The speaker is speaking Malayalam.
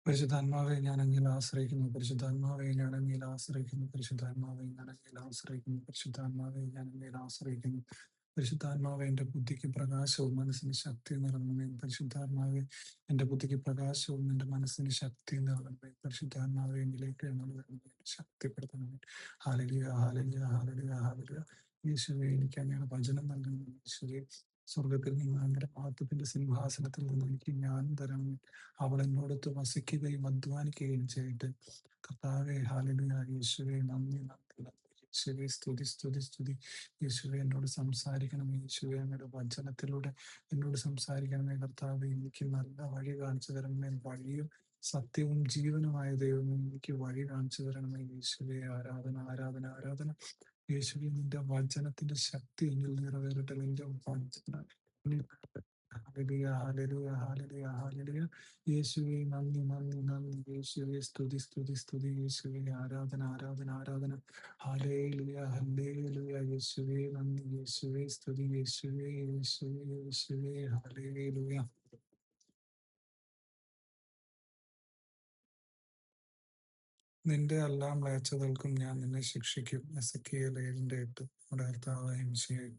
പരിശുദ്ധാത്മാവെ ഞാൻ അങ്ങിൽ ആശ്രയിക്കുന്നു. പരിശുദ്ധാത്മാവെ ഞാൻ അങ്ങിൽ ആശ്രയിക്കുന്നു. പരിശുദ്ധാത്മാവെ ഞാൻ അങ്ങിൽ ആശ്രയിക്കുന്നു. പരിശുദ്ധാത്മാവെ ഞാൻ അങ്ങിൽ ആശ്രയിക്കുന്നു. പരിശുദ്ധാത്മാവെ എൻ്റെ ബുദ്ധിക്ക് പ്രകാശവും മനസ്സിന് ശക്തിയും നൽകണമേ. പരിശുദ്ധാത്മാവെ എൻ്റെ ബുദ്ധിക്ക് പ്രകാശവും എൻ്റെ മനസ്സിന് ശക്തിയും നൽകണമേ. പരിശുദ്ധാത്മാവെ എന്നിലേക്ക് എന്നുള്ളവരെ ശക്തിപ്പെടുത്തണമേ. ഹല്ലേലൂയ, ഹല്ലേലൂയ, ഹല്ലേലൂയ, ഹല്ലേലൂയ. യേശുവേ, എനിക്ക് അങ്ങയുടെ വചനം നൽകണം. യേശുവേ, സ്വർഗത്തിൽ നിന്ന് അങ്ങയുടെ മഹത്വത്തിന്റെ സിംഹാസനത്തിൽ നിന്ന് എനിക്ക് ജ്ഞാനം തരണമേ. അവൾ എന്നോടൊത്ത് വസിക്കുകയും അധ്വാനിക്കുകയും ചെയ്യട്ടെ. കർത്താവേ, ഹല്ലേലൂയ. യേശുവേ, നന്ദി, നന്ദി, നന്ദി. യേശുവേ, സ്തുതി, സ്തുതി, സ്തുതി. യേശുവേ, എന്നോട് സംസാരിക്കണമേ. യേശുവേ, അങ്ങയുടെ വചനത്തിലൂടെ എന്നോട് സംസാരിക്കണമേ. കർത്താവേ, എനിക്ക് നല്ല വഴി കാണിച്ചു തരണമേ. വഴിയും സത്യവും ജീവനുമായ ദൈവമേ, എനിക്ക് വഴി കാണിച്ചു തരണമേ. യേശുവേ, ആരാധന, ആരാധന, ആരാധന. യേശുവേ, നിന്റെ വചനത്തിന്റെ ശക്തി എന്നിൽ നിറവേറട്ടെ. നിന്റെ വചനം ഹല്ലേലൂയ, ഹല്ലേലൂയ, ഹല്ലേലൂയ, ഹല്ലേലൂയ. യേശുവേ, നന്ദി, നന്ദി, നന്ദി. യേശുവേ, സ്തുതി, സ്തുതി, സ്തുതി. യേശുവേ, ആരാധന, ആരാധന, ആരാധന. ഹല്ലേലൂയ, ഹല്ലേലൂയ. യേശുവേ, നന്ദി. യേശുവേ, സ്തുതി. യേശുവേ, യേശുവേ, യേശുവേ, ഹല്ലേലൂയ. നിന്റെ എല്ലാ മ്ലേച്ഛതകൾക്കും ഞാൻ നിന്നെ ശിക്ഷിക്കും. എസെക്കിയേൽ 7:8. നമ്മുടെ കർത്താവായ മിശിഹായേ